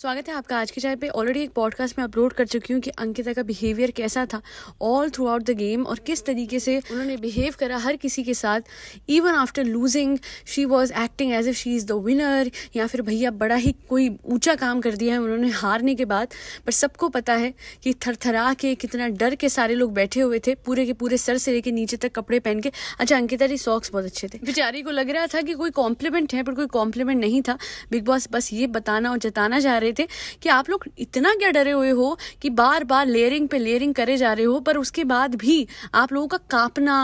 स्वागत है आपका आज की चाय पे। ऑलरेडी एक पॉडकास्ट में अपलोड कर चुकी हूँ कि अंकिता का बिहेवियर कैसा था all through out the game और किस तरीके से उन्होंने बिहेव करा हर किसी के साथ। Even after losing she was acting as if she is the winner, या फिर भैया बड़ा ही कोई ऊंचा काम कर दिया है उन्होंने हारने के बाद। पर सबको पता है कि थरथरा के कितना डर के सारे लोग बैठे हुए थे, पूरे के पूरे सर से लेके नीचे तक कपड़े पहन के। अच्छा, अंकिता जी सॉक्स बहुत अच्छे थे, बेचारी को लग रहा था कि कोई कॉम्प्लीमेंट है, पर कोई कॉम्प्लीमेंट नहीं था। बिग बॉस बस ये बताना और जताना चाह रहे थे कि आप लोग इतना क्या डरे हुए हो कि बार बार लेयरिंग पे लेयरिंग करे जा रहे हो, पर उसके बाद भी आप लोगों का कांपना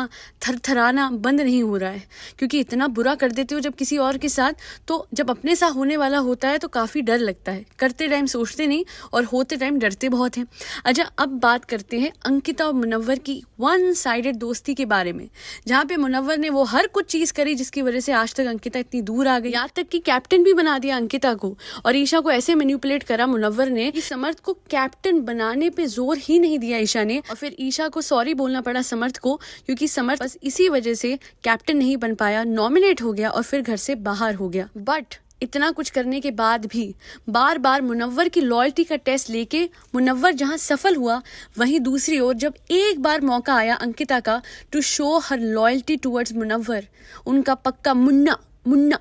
थरथराना बंद नहीं हो रहा है। क्योंकि इतना बुरा कर देते हो जब किसी और के साथ, तो जब अपने साथ होने वाला होता है तो काफ़ी डर लगता है। करते टाइम सोचते नहीं और होते टाइम डरते बहुत हैं। अच्छा, अब बात करते हैं अंकिता और मुनव्वर की वन साइडेड दोस्ती के बारे में, जहाँ पे मुनव्वर ने वो हर कुछ चीज़ करी जिसकी वजह से आज तक अंकिता इतनी दूर आ गई। यहाँ तक कि कैप्टन भी बना दिया अंकिता को, और ईशा को ऐसे मैनिपुलेट करा मुनव्वर ने कि समर्थ को कैप्टन बनाने पे जोर ही नहीं दिया ईशा ने। और फिर ईशा को सॉरी बोलना पड़ा समर्थ को, क्योंकि समर्थ बस इसी वजह से कैप्टन नहीं बन पाया, नॉमिनेट हो गया और फिर घर से बाहर हो गया। बट इतना कुछ करने के बाद भी बार बार मुनव्वर की लॉयल्टी का टेस्ट लेके मुनव्वर जहां सफल हुआ, वहीं दूसरी ओर जब एक बार मौका आया अंकिता का to show her loyalty towards Munawar, उनका पक्का मुन्ना,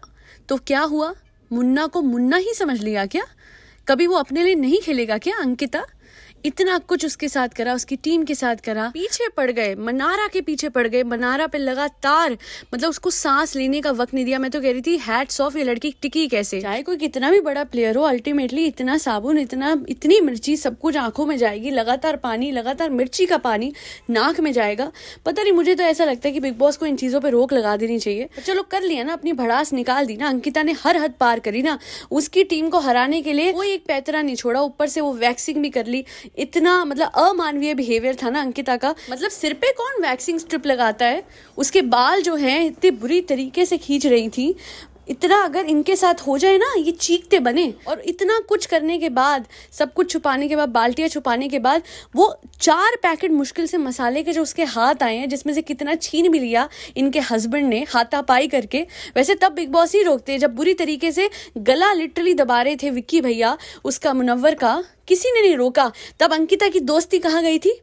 तो क्या हुआ? मुन्ना को मुन्ना ही समझ लिया क्या? कभी वो अपने लिए नहीं खेलेगा क्या अंकिता? इतना कुछ उसके साथ करा, उसकी टीम के साथ करा, पीछे पड़ गए, मनारा के पीछे पड़ गए, मनारा पे लगातार मतलब उसको सांस लेने का वक्त नहीं दिया। मैं तो कह रही थी हैट्स ऑफ, ये लड़की टिकी कैसे? चाहे कोई कितना भी बड़ा प्लेयर हो, अल्टीमेटली इतना साबुन, इतनी मिर्ची, सब कुछ आंखों में जाएगी, लगातार पानी, लगातार मिर्ची का पानी नाक में जाएगा। पता नहीं, मुझे तो ऐसा लगता है कि बिग बॉस को इन चीजों पर रोक लगा देनी चाहिए। चलो कर लिया ना, अपनी भड़ास निकाल दी ना, अंकिता ने हर हद पार करी ना, उसकी टीम को हराने के लिए कोई एक पैतरा नहीं छोड़ा, ऊपर से वो वैक्सिंग भी कर ली। इतना मतलब अमानवीय बिहेवियर था ना अंकिता का। मतलब सिर पे कौन वैक्सिंग स्ट्रिप लगाता है? उसके बाल जो हैं इतने बुरी तरीके से खींच रही थी। इतना अगर इनके साथ हो जाए ना, ये चीखते बने। और इतना कुछ करने के बाद, सब कुछ छुपाने के बाद, बाल्टियां छुपाने के बाद, वो 4 पैकेट मुश्किल से मसाले के जो उसके हाथ आए हैं, जिसमें से कितना छीन भी लिया इनके हस्बैंड ने हाथापाई करके। वैसे तब बिग बॉस ही रोकते जब बुरी तरीके से गला लिटरली दबा रहे थे विक्की भैया उसका, मुनव्वर का, किसी ने नहीं रोका। तब अंकिता की दोस्ती कहाँ गई थी?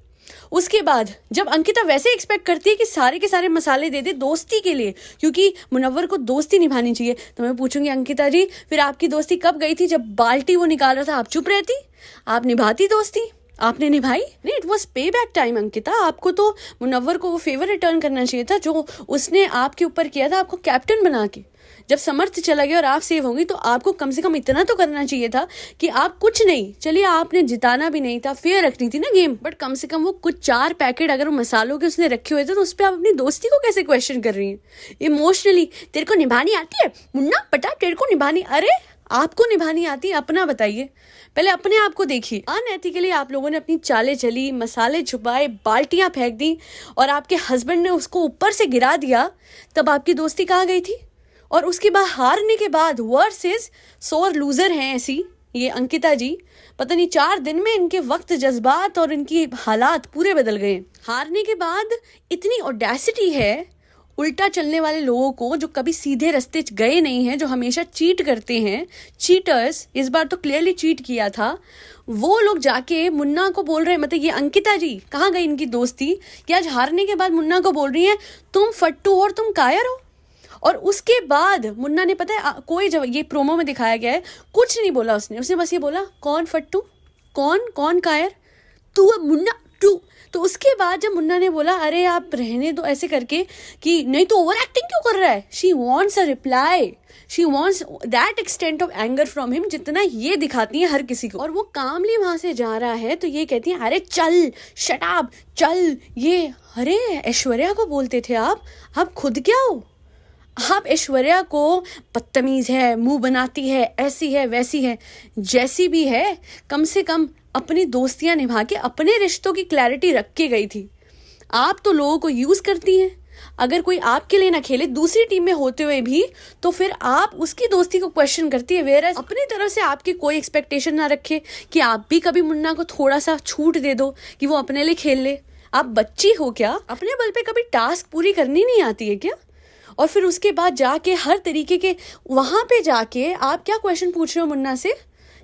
उसके बाद जब अंकिता वैसे एक्सपेक्ट करती है कि सारे के सारे मसाले दे दे दोस्ती के लिए, क्योंकि मुनव्वर को दोस्ती निभानी चाहिए, तो मैं पूछूंगी अंकिता जी फिर आपकी दोस्ती कब गई थी? जब बाल्टी वो निकाल रहा था आप चुप रहती? आप निभाती दोस्ती? आपने निभाई नहीं। इट वॉज पे बैक टाइम अंकिता। आपको तो मुनव्वर को वो फेवर रिटर्न करना चाहिए था जो उसने आपके ऊपर किया था, आपको कैप्टन बना के। जब समर्थ चला गया और आप सेव होंगी, तो आपको कम से कम इतना तो करना चाहिए था कि आप कुछ नहीं, चलिए आपने जिताना भी नहीं था, फेयर रखनी थी ना गेम, बट कम से कम वो कुछ 4 पैकेट अगर मसालों के उसने रखे हुए थे, तो उस पर आप अपनी दोस्ती को कैसे क्वेश्चन कर रही हैं इमोशनली? तेरे को निभानी आती है मुन्ना, पता तेरे को निभानी? अरे आपको निभानी आती है, अपना बताइए, पहले अपने आप को देखिए। अनएथिकली आप लोगों ने अपनी चालें चली, मसाले छुपाए, बाल्टियां फेंक दी, और आपके हस्बैंड ने उसको ऊपर से गिरा दिया। तब आपकी दोस्ती कहाँ गई थी? और उसके बाद हारने के बाद वर्सेस सोर लूजर हैं ऐसी ये अंकिता जी। पता नहीं 4 दिन में इनके वक्त, जज्बात और इनकी हालात पूरे बदल गए। हारने के बाद इतनी ऑडेसिटी है उल्टा चलने वाले लोगों को, जो कभी सीधे रास्ते गए नहीं हैं, जो हमेशा चीट करते हैं, चीटर्स, इस बार तो क्लियरली चीट किया था, वो लोग जाके मुन्ना को बोल रहे हैं, मतलब ये अंकिता जी कहाँ गई इनकी दोस्ती, कि आज हारने के बाद मुन्ना को बोल रही है तुम फट्टू और तुम कायर हो। और उसके बाद मुन्ना ने, पता है कोई जब ये प्रोमो में दिखाया गया है, कुछ नहीं बोला उसने बस ये बोला कौन फट्टू, कौन कायर, तू मुन्ना तू। तो उसके बाद जब मुन्ना ने बोला अरे आप रहने दो ऐसे करके, कि नहीं तो ओवर एक्टिंग क्यों कर रहा है, she wants a reply, she wants that extent of anger from him, जितना ये दिखाती है हर किसी को। और वो कामली वहां से जा रहा है तो ये कहती है अरे चल शट अप चल ये। अरे ऐश्वर्या को बोलते थे आप खुद क्या हो? आप ऐश्वर्या को बदतमीज है, मुंह बनाती है, ऐसी है वैसी है, जैसी भी है, कम से कम अपनी दोस्तियां निभा के अपने रिश्तों की क्लैरिटी रख के गई थी। आप तो लोगों को यूज करती हैं। अगर कोई आपके लिए ना खेले दूसरी टीम में होते हुए भी, तो फिर आप उसकी दोस्ती को क्वेश्चन करती है। वेयर अपनी तरफ से आपकी कोई एक्सपेक्टेशन ना रखे कि आप भी कभी मुन्ना को थोड़ा सा छूट दे दो कि वो अपने लिए खेल ले। आप बच्ची हो क्या? अपने बल पे कभी टास्क पूरी करनी नहीं आती है क्या? और फिर उसके बाद जाके हर तरीके के वहां पे जाके आप क्या क्वेश्चन पूछ रहे हो मुन्ना से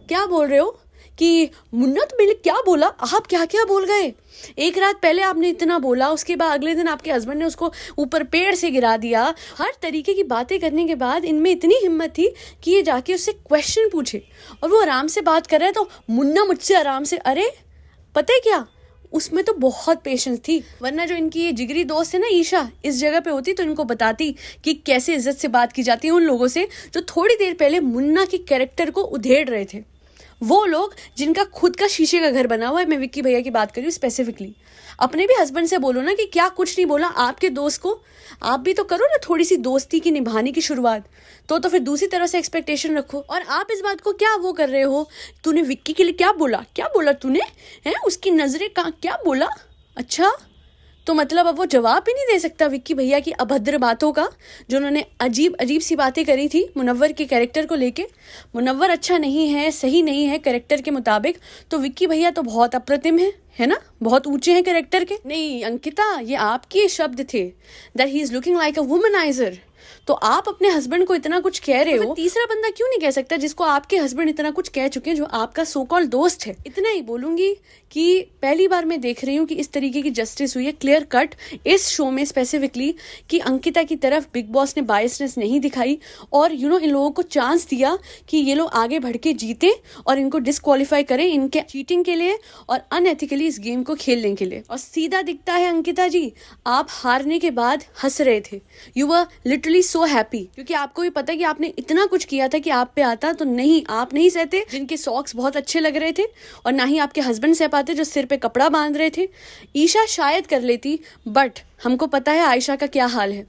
क्या बोल रहे हो कि मुन्ना तो मैंने क्या बोला, आप क्या क्या बोल गए, एक रात पहले आपने इतना बोला, उसके बाद अगले दिन आपके हस्बैंड ने उसको ऊपर पेड़ से गिरा दिया। हर तरीके की बातें करने के बाद इनमें इतनी हिम्मत थी कि ये जाके उससे क्वेश्चन पूछे, और वो आराम से बात कर रहा है तो मुन्ना मुझसे आराम से, अरे पता है क्या, उसमें तो बहुत पेशेंस थी, वरना जो इनकी ये जिगरी दोस्त है ना ईशा, इस जगह पे होती तो इनको बताती कि कैसे इज्जत से बात की जाती है उन लोगों से जो थोड़ी देर पहले मुन्ना के कैरेक्टर को उधेड़ रहे थे। वो लोग जिनका खुद का शीशे का घर बना हुआ है, मैं विक्की भैया की बात कर रही हूँ स्पेसिफिकली। अपने भी हस्बैंड से बोलो ना कि क्या कुछ नहीं बोला आपके दोस्त को, आप भी तो करो ना थोड़ी सी दोस्ती की निभाने की शुरुआत, तो फिर दूसरी तरह से एक्सपेक्टेशन रखो। और आप इस बात को क्या वो कर रहे हो, तूने विक्की के लिए क्या बोला तूने, है उसकी नजरें कहाँ, क्या बोला, अच्छा तो मतलब अब वो जवाब भी नहीं दे सकता विक्की भैया की अभद्र बातों का, जो उन्होंने अजीब अजीब सी बातें करी थी मुनव्वर के कैरेक्टर को लेके। मुनव्वर अच्छा नहीं है, सही नहीं है कैरेक्टर के मुताबिक, तो विक्की भैया तो बहुत अप्रतिम है ना, बहुत ऊंचे हैं कैरेक्टर के। नहीं अंकिता, ये आपके शब्द थे, that he is looking like a womaniser. तो आप अपने हस्बैंड को इतना कुछ कह रहे हो, तीसरा बंदा क्यों नहीं कह सकता जिसको आपके हस्बैंड इतना कुछ कह चुके हैं, जो आपका सो कॉल्ड दोस्त है। इतना ही बोलूंगी कि पहली बार मैं देख रही हूँ कि इस तरीके की जस्टिस हुई है क्लियर कट इस शो में स्पेसिफिकली, कि अंकिता की तरफ बिग बॉस ने बायसनेस नहीं दिखाई और इन लोगों को चांस दिया कि ये लोग आगे बढ़ के जीते और इनको डिस्क्वालीफाई करें इनके चीटिंग के लिए और अनएथिकली इस गेम को खेलने के लिए। और सीधा दिखता है अंकिता जी, आप हारने के बाद हंस रहे थे, you were literally so happy, क्योंकि आपको भी पता है कि आपने इतना कुछ किया था कि आप पे आता तो नहीं, आप नहीं सहते जिनके सॉक्स बहुत अच्छे लग रहे थे, और ना ही आपके हस्बैंड सह पाते जो सिर पे कपड़ा बांध रहे थे। ईशा शायद कर लेती, बट हमको पता है आयशा का क्या हाल है।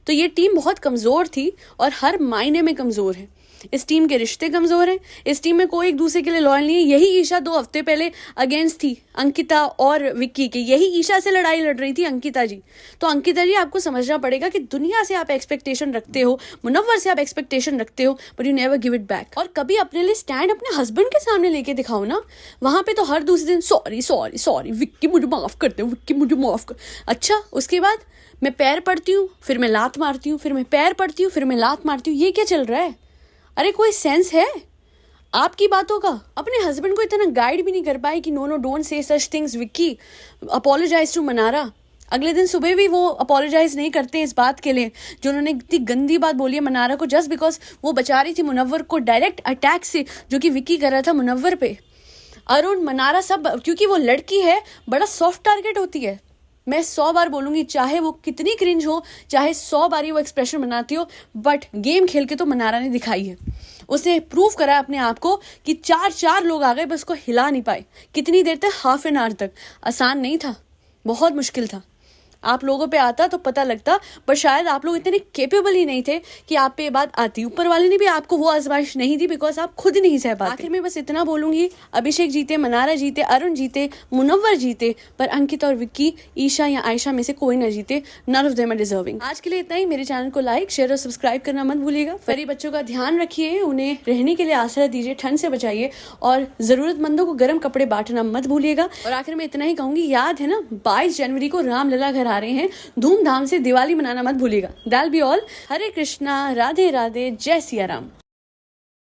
तो ये टीम बहुत कमजोर थी और हर मायने में कमजोर है। इस टीम के रिश्ते कमजोर हैं, इस टीम में कोई एक दूसरे के लिए लॉयल नहीं है। यही ईशा 2 हफ्ते पहले अगेंस्ट थी अंकिता और विक्की के, यही ईशा से लड़ाई लड़ रही थी अंकिता जी। तो अंकिता जी आपको समझना पड़ेगा कि दुनिया से आप एक्सपेक्टेशन रखते हो, मुनव्वर से आप एक्सपेक्टेशन रखते हो, but you never give it back. और कभी अपने लिए स्टैंड अपने हस्बैंड के सामने लेके दिखाओ ना, वहां पे तो हर दूसरे दिन सॉरी सॉरी सॉरी विक्की मुझे माफ कर दे, विक्की मुझे माफ कर। अच्छा उसके बाद मैं पैर पड़ती हूँ, फिर मैं लात मारती हूँ, फिर मैं पैर पड़ती हूँ, फिर मैं लात मारती हूँ, ये क्या चल रहा है? अरे कोई सेंस है आपकी बातों का? अपने हस्बैंड को इतना गाइड भी नहीं कर पाए कि no don't say such things Vicky, apologise to Mannara. अगले दिन सुबह भी वो अपोलोजाइज नहीं करते इस बात के लिए जो उन्होंने इतनी गंदी बात बोली है मनारा को, जस्ट बिकॉज वो बचा रही थी मुनव्वर को डायरेक्ट अटैक से जो कि विक्की कर रहा था मुनव्वर पे। अरुण मनारा सब, क्योंकि वो लड़की है, बड़ा सॉफ्ट टारगेट होती है। मैं 100 बार बोलूंगी, चाहे वो कितनी क्रिंज हो, चाहे 100 बारी वो एक्सप्रेशन बनाती हो, बट गेम खेल के तो मनारा ने दिखाई है। उसने प्रूव करा अपने आप को कि 4 लोग आ गए, बस उसको हिला नहीं पाए। कितनी देर तक? हाफ एन आवर तक। आसान नहीं था, बहुत मुश्किल था। आप लोगों पे आता तो पता लगता, पर शायद आप लोग इतने केपेबल ही नहीं थे कि आप पे ये बात आती। ऊपर वाले ने भी आपको वो आजमाइश नहीं दी बिकॉज आप खुद नहीं सह पाते। आखिर में बस इतना बोलूंगी, अभिषेक जीते, मनारा जीते, अरुण जीते, मुनव्वर जीते, पर अंकिता और विक्की, ईशा या आयशा में से कोई ना जीते। None of them are deserving. आज के लिए इतना ही। मेरे चैनल को लाइक, शेयर और सब्सक्राइब करना मत भूलिएगा। गरीब बच्चों का ध्यान रखिए, उन्हें रहने के लिए आसरा दीजिए, ठंड से बचाइए, और जरूरतमंदों को गर्म कपड़े बांटना मत भूलिएगा। और आखिर में इतना ही कहूंगी, याद है ना 22 जनवरी को रामलला घर आ रहे हैं, धूमधाम से दिवाली मनाना मत भूलिएगा। That be all. Hare Krishna, Radhe Radhe, जय सिया राम।